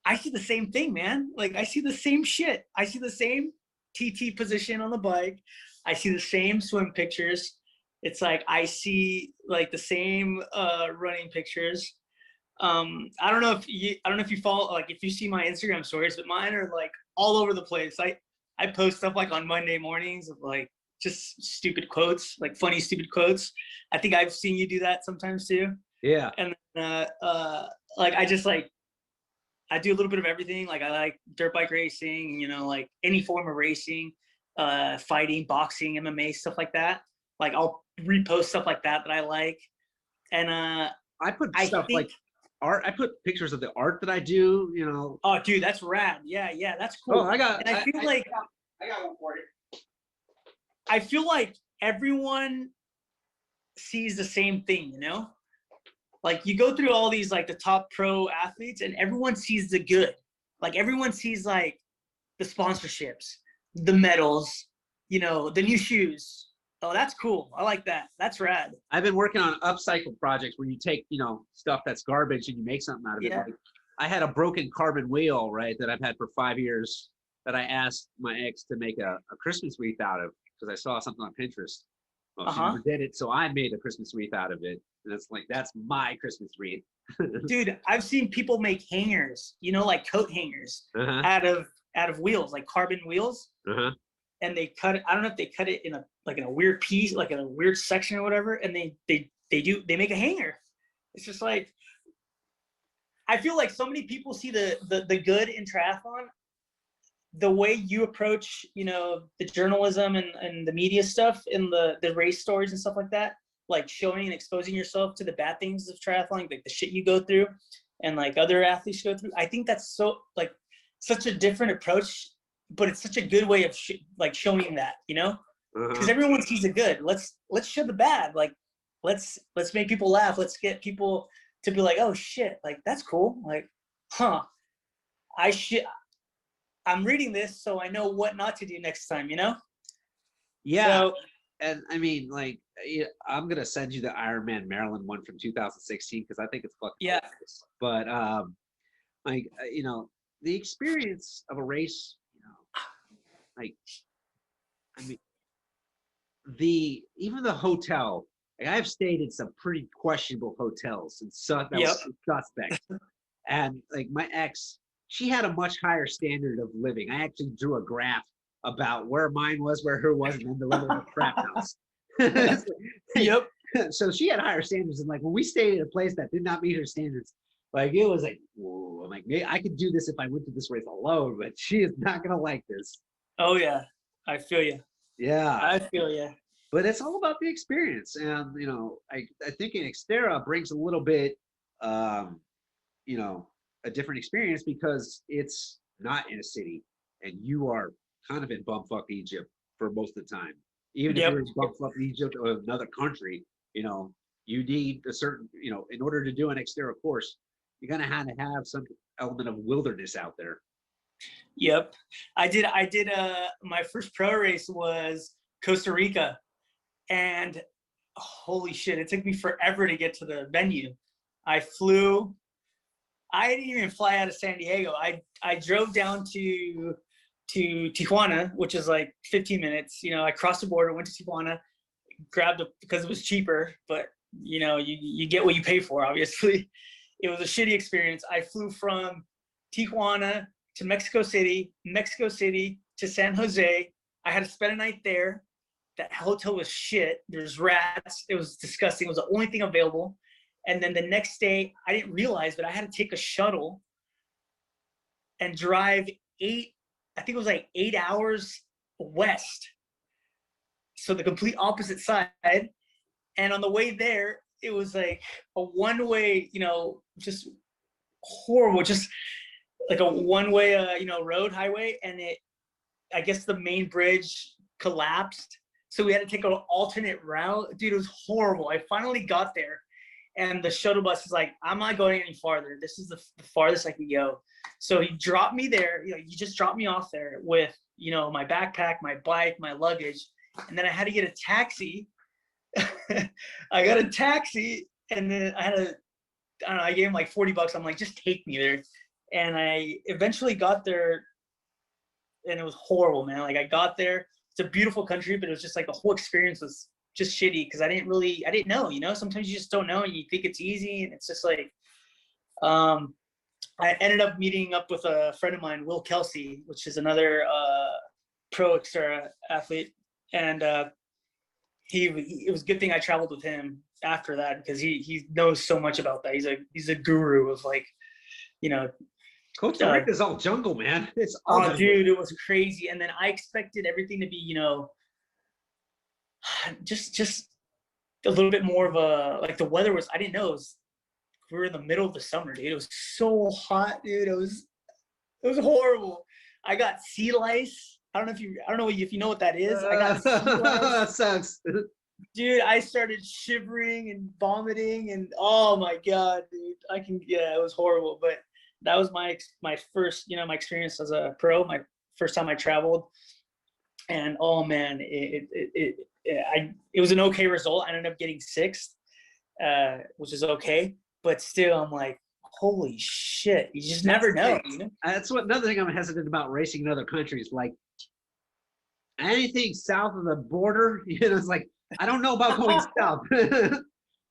I see the same thing, man. Like, I see the same shit. I see the same TT position on the bike. I see the same swim pictures. It's like, I see like the same running pictures. I don't know if you follow, like, if you see my Instagram stories, but mine are like all over the place. I post stuff like on Monday mornings of like just stupid quotes, like funny, stupid quotes. I think I've seen you do that sometimes too. Yeah. And I do a little bit of everything. Like, I like dirt bike racing, like any form of racing, fighting, boxing, MMA, stuff like that. Like, I'll repost stuff like that I like. And I put like art. I put pictures of the art that I do, Oh, dude, that's rad. Yeah, that's cool. Oh, I got one for you. I feel like everyone sees the same thing, Like, you go through all these, like, the top pro athletes, and everyone sees the good. Like, everyone sees, like, the sponsorships, the medals, the new shoes. Oh, that's cool. I like that. That's rad. I've been working on upcycle projects where you take, stuff that's garbage and you make something out of it. Like, I had a broken carbon wheel, right, that I've had for 5 years that I asked my ex to make a Christmas wreath out of because I saw something on Pinterest. Well, she never did it, so I made a Christmas wreath out of it. And it's like, that's my Christmas wreath. Dude, I've seen people make hangers, like coat hangers out of wheels, like carbon wheels. And they cut it. I don't know if they cut it in a weird piece, like in a weird section or whatever. And they make a hanger. It's just like, I feel like so many people see the good in triathlon. The way you approach, the journalism and the media stuff and the race stories and stuff like that, like showing and exposing yourself to the bad things of triathlon, like the shit you go through. and like other athletes go through. I think that's so like such a different approach, but it's such a good way of like showing that, you know, because everyone sees the good. Let's show the bad. Like let's make people laugh. Let's get people to be like, oh shit, like that's cool. Like, huh, I'm reading this so I know what not to do next time, you know? Yeah. So, and I mean, like, I'm gonna send you the Ironman Maryland one from 2016 because I think it's fucking hilarious. But like, you know, the experience of a race, you know, like, I mean, even the hotel. Like, I've stayed in some pretty questionable hotels and was suspect. And like my ex, she had a much higher standard of living. I actually drew a graph about where mine was, where her was, and then the level of crap house. Yep. So she had higher standards, and like when we stayed in a place that did not meet her standards, like it was like, whoa, I'm like, maybe I could do this if I went to this race alone, but she is not gonna like this. Oh yeah, I feel you. Yeah, I feel you. But it's all about the experience, and you know, I think in Xterra brings a little bit, you know, a different experience because it's not in a city, and you are kind of in bumfuck Egypt for most of the time. Even if you're in bumfuck Egypt or another country, you know, you need a certain, you know, in order to do an Xterra course, you're gonna have some element of wilderness out there. Yep, I did. My first pro race was Costa Rica, and holy shit, it took me forever to get to the venue. I didn't even fly out of San Diego. I drove down to Tijuana, which is like 15 minutes. You know, I crossed the border, went to Tijuana, because it was cheaper, but you know, you get what you pay for, obviously. It was a shitty experience. I flew from Tijuana to Mexico City to San Jose. I had to spend a night there. That hotel was shit. There's rats. It was disgusting. It was the only thing available. And then the next day, I didn't realize, but I had to take a shuttle and drive I think it was like 8 hours west. So the complete opposite side. And on the way there, it was like a one-way, you know, just horrible, just like a one-way, you know, highway. And I guess the main bridge collapsed. So we had to take an alternate route. Dude, it was horrible. I finally got there. And the shuttle bus is like, I'm not going any farther. This is the farthest I can go. So he dropped me there. You know, he just dropped me off there with, you know, my backpack, my bike, my luggage. And then I had to get a taxi. I got a taxi, and then I don't know, I gave him like $40. I'm like, just take me there. And I eventually got there, and it was horrible, man. Like I got there. It's a beautiful country, but it was just like the whole experience was just shitty because I didn't know, you know. Sometimes you just don't know, and you think it's easy, and it's just like, I ended up meeting up with a friend of mine, Will Kelsey, which is another pro Xterra athlete, and it was a good thing I traveled with him after that because he knows so much about that. He's a guru of, like, you know. Costa Rica's all jungle, man. It's all jungle. Dude, it was crazy. And then I expected everything to be, you know, just a little bit more of a, like, the weather was, I didn't know we were in the middle of the summer, dude. It was so hot, dude. It was horrible. I got sea lice. I don't know if you know what that is. I got sea lice. That sucks. Dude, I started shivering and vomiting, and oh my god, dude. It was horrible. But that was my first, you know, my experience as a pro, my first time I traveled. And oh man, it was an okay result. I ended up getting 6th, which is okay. But still, I'm like, holy shit, you just never know. You know? That's another thing I'm hesitant about racing in other countries. Like, anything south of the border, you know, it's like, I don't know about going south.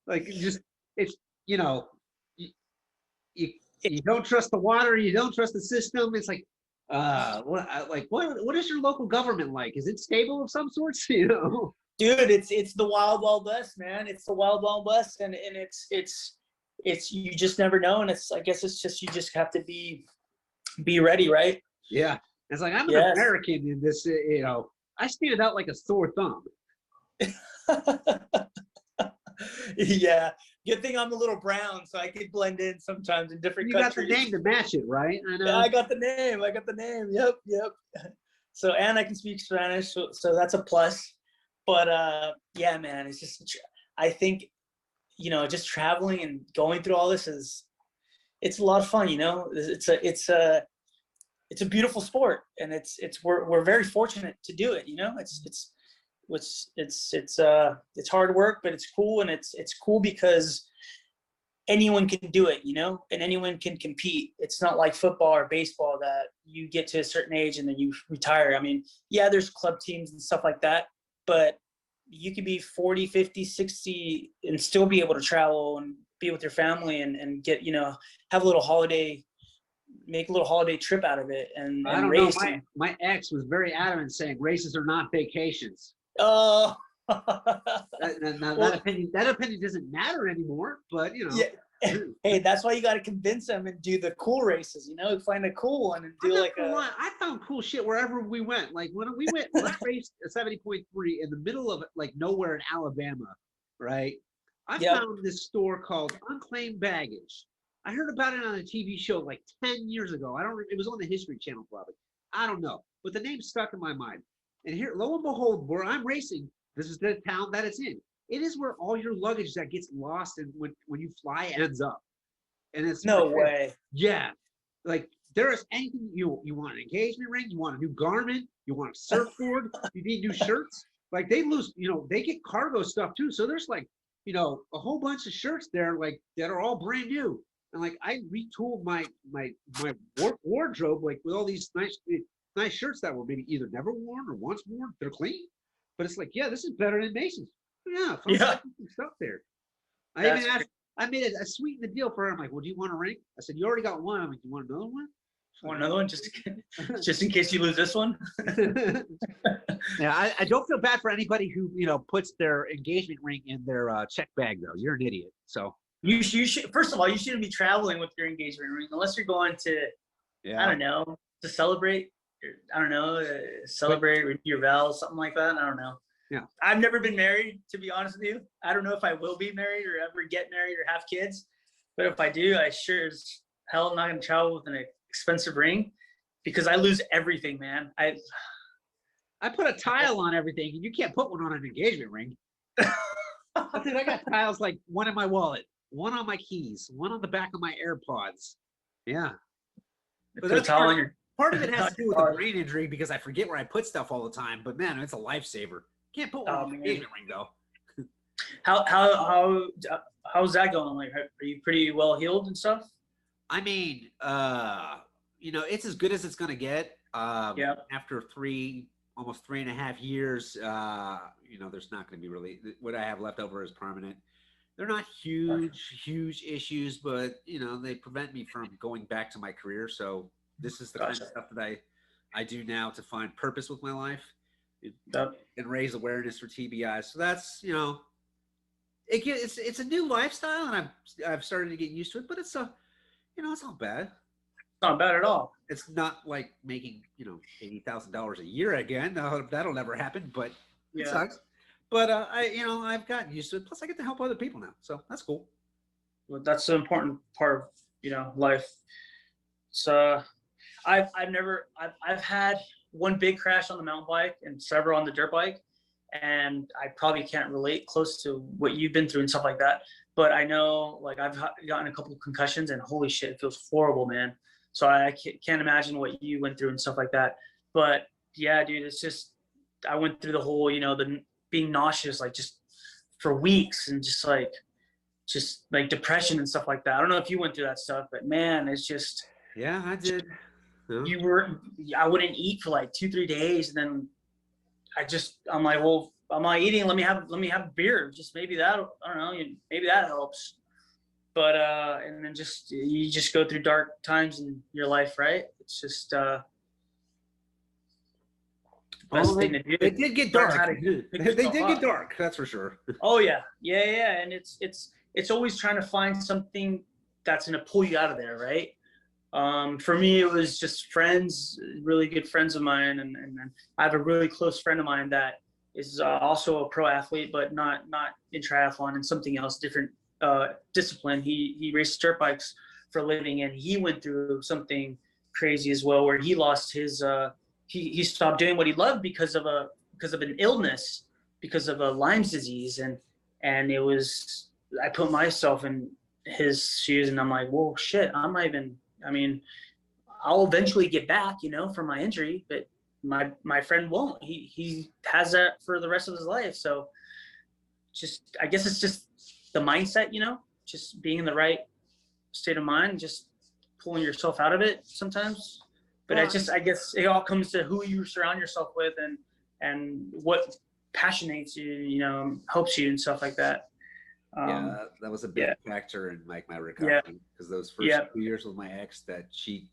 Like, it's, you know, you don't trust the water, you don't trust the system. It's like, what is your local government like? Is it stable of some sorts? You know, dude, it's the wild west, man. It's the wild west, and it's you just never know. And I guess it's just, you just have to be ready, right? Yeah, it's like, I'm an American in this. You know, I stand out like a sore thumb. Yeah. Good thing I'm a little brown, so I could blend in sometimes in different countries. You got the name to match it, right? I know. Yeah, I got the name. Yep. So, and I can speak Spanish, so that's a plus. But yeah, man, it's just, I think, just traveling and going through all this it's a lot of fun, it's a beautiful sport, and we're very fortunate to do it. It's hard work, but it's cool, and it's cool because anyone can do it, and anyone can compete. It's not like football or baseball that you get to a certain age and then you retire. I mean, yeah, there's club teams and stuff like that, but you could be 40, 50, 60 and still be able to travel and be with your family and get, have a little holiday, make a little holiday trip out of it. And I don't race. know. My ex was very adamant saying races are not vacations. Oh, that opinion doesn't matter anymore, but Yeah. Hey, that's why you got to convince them and do the cool races, find a cool one and do I found cool shit wherever we went. Like when I raced a 70.3 in the middle of like nowhere in Alabama, right? I found this store called Unclaimed Baggage. I heard about it on a TV show like 10 years ago. It was on the History Channel probably. I don't know, but the name stuck in my mind. And here, lo and behold, where I'm racing, this is the town that it's in. It is where all your luggage that gets lost and when you fly ends up. And it's no way. Yeah. Like there is anything you want, an engagement ring, you want a new garment, you want a surfboard, you need new shirts. Like they they get cargo stuff too. So there's like, a whole bunch of shirts there like that are all brand new. And like I retooled my wardrobe like with all these nice shirts that were maybe either never worn or once worn. They're clean. But it's like, yeah, this is better than Mason's. Yeah, stuff there. I made sweetened the deal for her. I'm like, well, do you want a ring? I said, you already got one. I'm like, you want another one? Want another one just in case you lose this one? Yeah, I don't feel bad for anybody who puts their engagement ring in their check bag though. You're an idiot. So you should, first of all, you shouldn't be traveling with your engagement ring unless you're going to I don't know, to celebrate. I don't know, celebrate your vows, something like that. I don't know. Yeah. I've never been married, to be honest with you. I don't know if I will be married or ever get married or have kids. But if I do, I sure as hell am not going to travel with an expensive ring because I lose everything, man. I put a tile on everything, and you can't put one on an engagement ring. I got tiles like one in my wallet, one on my keys, one on the back of my AirPods. Yeah. But that's part of it has to do with a brain injury because I forget where I put stuff all the time. But man, it's a lifesaver. Can't put one on an engagement ring though. How's that going? Like, are you pretty well healed and stuff? I mean, it's as good as it's gonna get. After almost 3.5 years, there's not gonna be really what I have left over is permanent. They're not huge issues, but they prevent me from going back to my career. So this is the kind of stuff that I do now to find purpose with my life and raise awareness for TBI. So that's it's a new lifestyle, and I've started to get used to it. But it's it's not bad. It's not bad at all. It's not like making $80,000 a year again. That'll never happen. But it sucks. But I've gotten used to it. Plus, I get to help other people now, so that's cool. Well, that's the important part of life. So, I've had one big crash on the mountain bike and several on the dirt bike, and I probably can't relate close to what you've been through and stuff like that. But I know, like, I've gotten a couple of concussions, and holy shit, it feels horrible, man. So I can't imagine what you went through and stuff like that. But yeah, dude, it's just I went through the whole, the being nauseous, like just for weeks, and just like depression and stuff like that. I don't know if you went through that stuff, but man, it's just. Yeah, I did. I wouldn't eat for like 2-3 days, and then I'm like, well, I'm not eating. Let me have beer. Just maybe that, I don't know, maybe that helps. But and then you just go through dark times in your life, right? It's just best thing to do. They did get dark. They did get dark. That's for sure. Oh yeah. And it's always trying to find something that's gonna pull you out of there, right? For me, it was just friends, really good friends of mine, and I have a really close friend of mine that is also a pro athlete, but not in triathlon and something else, different discipline. He races dirt bikes for a living, and he went through something crazy as well, where he lost his he stopped doing what he loved because of an illness, because of a Lyme's disease, and it was, I put myself in his shoes, and I'm like, whoa, shit, I'm not even, I mean, I'll eventually get back, from my injury, but my friend won't. He has that for the rest of his life. So just, I guess it's just the mindset, just being in the right state of mind, just pulling yourself out of it sometimes. But I guess it all comes to who you surround yourself with, and what passionates you, helps you and stuff like that. Yeah, that was a big factor in like my recovery, because those first 2 years with my ex, that she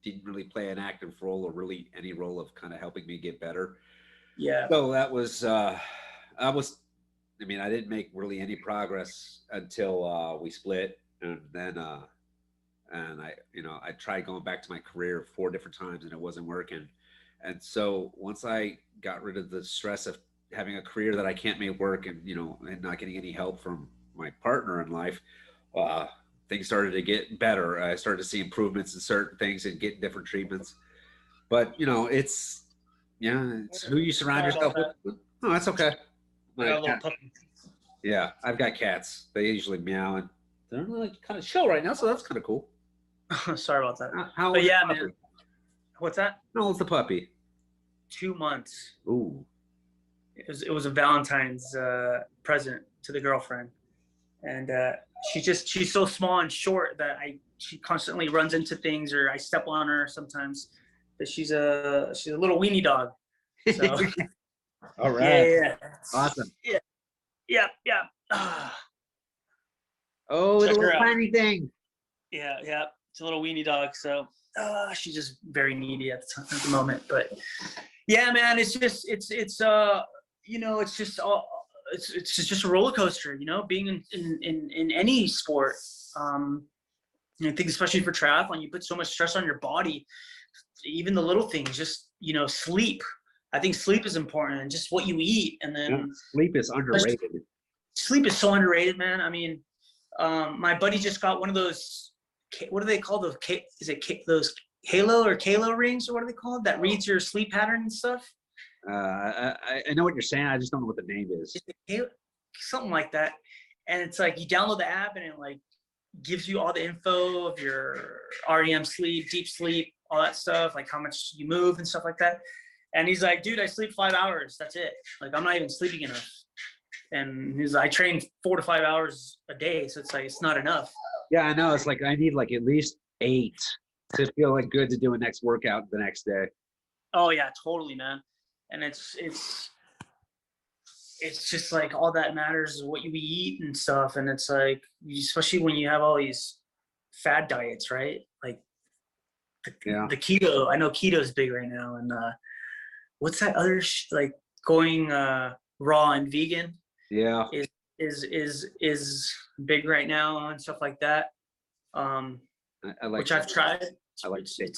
didn't really play an active role, or really any role of kind of helping me get better. Yeah. So that was, I didn't make really any progress until we split, and then and I tried going back to my career 4 different times, and it wasn't working. And so once I got rid of the stress of having a career that I can't make work, and and not getting any help from my partner in life, things started to get better. I started to see improvements in certain things and get different treatments. But it's who you surround yourself with. Oh, that's okay. Yeah, I've got cats. They usually meow, and they're really kind of chill right now, so that's kind of cool. Sorry about that. How old is the puppy? Man. What's that? How old's the puppy? 2 months. Ooh. It was a Valentine's present to the girlfriend, and she's so small and short that she constantly runs into things, or I step on her sometimes. But she's a little weenie dog. So. All right. Yeah. Awesome. Yeah. Oh, it's a little tiny thing. Yeah. It's a little weenie dog. So she's just very needy at the moment. But yeah, man, it's just it's just a roller coaster, being in any sport. I think especially for triathlon, you put so much stress on your body, even the little things, just, sleep. I think sleep is important, and just what you eat. And then sleep is underrated. Sleep is so underrated, man. I mean, my buddy just got one of those, what do they call those? Is it those Halo or Kalo rings, or what are they called, that reads your sleep pattern and stuff? I know what you're saying. I just don't know what the name is. Something like that. And it's like you download the app, and it like gives you all the info of your REM sleep, deep sleep, all that stuff, like how much you move and stuff like that. And he's like, dude, I sleep 5 hours. That's it. Like, I'm not even sleeping enough. And he's like, I train 4 to 5 hours a day. So it's like, it's not enough. Yeah, I know. It's like, I need like at least 8 to feel like good to do a next workout the next day. Oh yeah, totally, man. And it's just like all that matters is what you eat and stuff. And it's like, especially when you have all these fad diets, right? Like the keto. I know keto is big right now. And what's that other like going raw and vegan? Yeah, is big right now and stuff like that. I like, which I've tried. I like steak.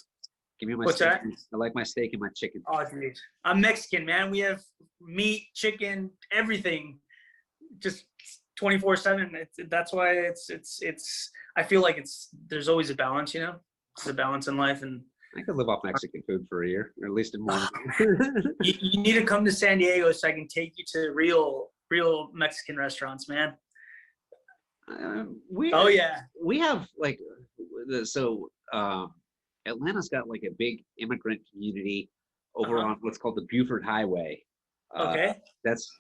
Give me my What's steak. that? I like my steak and my chicken. Oh, dude, I'm Mexican, man. We have meat, chicken, everything, just 24/7. That's why it's. I feel like there's always a balance, There's a balance in life, and I could live off Mexican food for a year, or at least in more. You need to come to San Diego so I can take you to real Mexican restaurants, man. We have like Atlanta's got like a big immigrant community over on what's called the Buford Highway. Okay. That's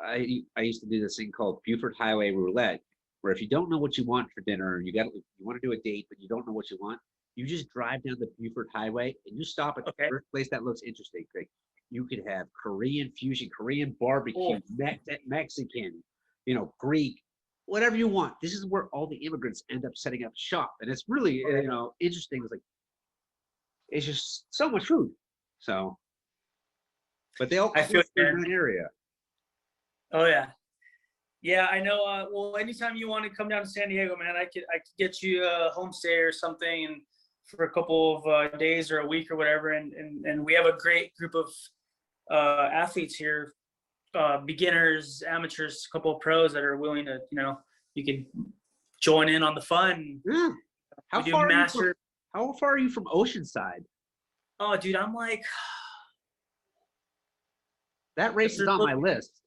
I used to do this thing called Buford Highway Roulette, where if you don't know what you want for dinner, you want to do a date, but you don't know what you want, you just drive down the Buford Highway and you stop at the first place that looks interesting. Like, you could have Korean fusion, Korean barbecue, Mexican, Greek, whatever you want. This is where all the immigrants end up setting up shop, and it's really interesting. It's like, it's just so much food. So, but they all I feel in that area. Oh yeah, I know. Well, anytime you want to come down to San Diego, man, I could get you a homestay or something, and for a couple of days or a week or whatever. And we have a great group of athletes here beginners, amateurs, a couple of pros that are willing to, you can join in on the fun. Yeah. How We do far master. how far are you from Oceanside? Oh, dude, I'm like, That race is on my list.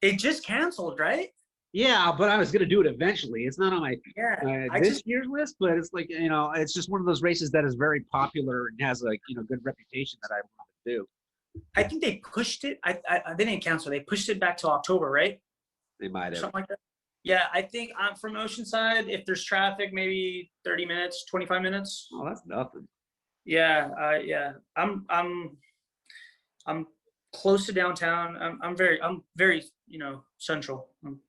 it just canceled, right? Yeah, but I was gonna do it eventually. It's not on my Yeah, this year's list, but it's like, it's just one of those races that is very popular and has a good reputation that I want to do. I think they pushed it. They didn't cancel. They pushed it back to October, right? They might have. Something like that. Yeah, I think I'm from Oceanside. If there's traffic, maybe 30 minutes, 25 minutes. Oh, that's nothing. Yeah, yeah. I'm close to downtown. I'm very central. I'm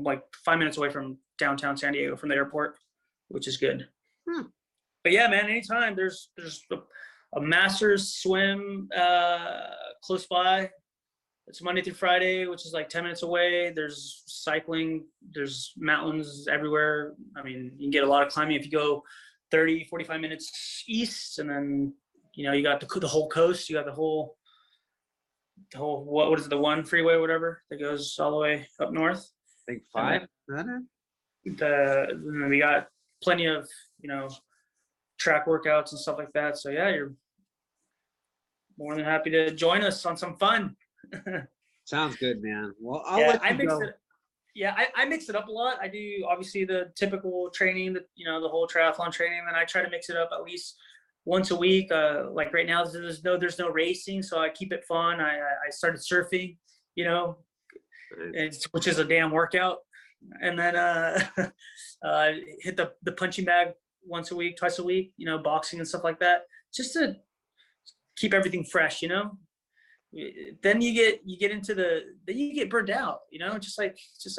like 5 minutes away from downtown San Diego from the airport, which is good. But yeah, man, anytime there's a Masters swim close by. It's Monday through Friday, which is like 10 minutes away. There's cycling, there's mountains everywhere. I mean, you can get a lot of climbing if you go 30, 45 minutes east, and then, you got the whole coast. You got the whole, what is it, the one freeway, whatever, that goes all the way up north. I think 5. We got plenty of, track workouts and stuff like that. So yeah, you're more than happy to join us on some fun. Sounds good, man. Well, I'll let you go. I mix it up a lot. I do obviously the typical training, the whole triathlon training. Then I try to mix it up at least once a week. Like right now, there's no racing, so I keep it fun. I started surfing, which is a damn workout. And then hit the punching bag once a week, twice a week. Boxing and stuff like that, just to keep everything fresh. Then you get into then you get burned out, just like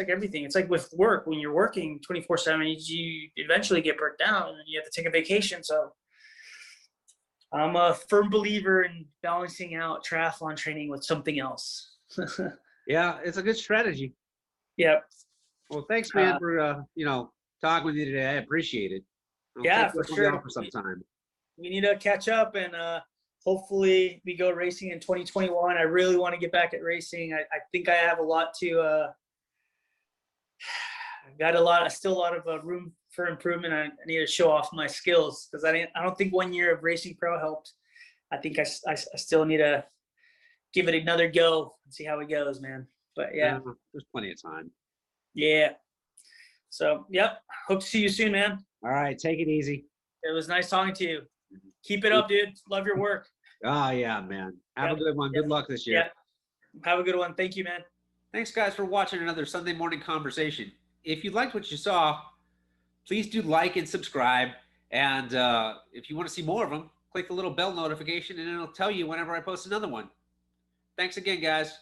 everything. It's like with work, when you're working 24/7, you eventually get burnt out and you have to take a vacation. So I'm a firm believer in balancing out triathlon training with something else. Yeah, it's a good strategy. Yeah. Well, thanks, man, for talking with you today. I appreciate it. For sure. For some time. We need to catch up, and hopefully we go racing in 2021. I really want to get back at racing. I think I have a lot to still a lot of room for improvement. I need to show off my skills, because I don't think 1 year of racing pro helped. I think I still need to give it another go and see how it goes, man. But yeah, there's plenty of time. Yeah. So, yep. Hope to see you soon, man. All right. Take it easy. It was nice talking to you. Keep it up, dude. Love your work. Oh, yeah, man. Have a good one. Good luck this year. Yeah. Have a good one. Thank you, man. Thanks, guys, for watching another Sunday morning conversation. If you liked what you saw, please do like and subscribe. And if you want to see more of them, click the little bell notification, and it'll tell you whenever I post another one. Thanks again, guys.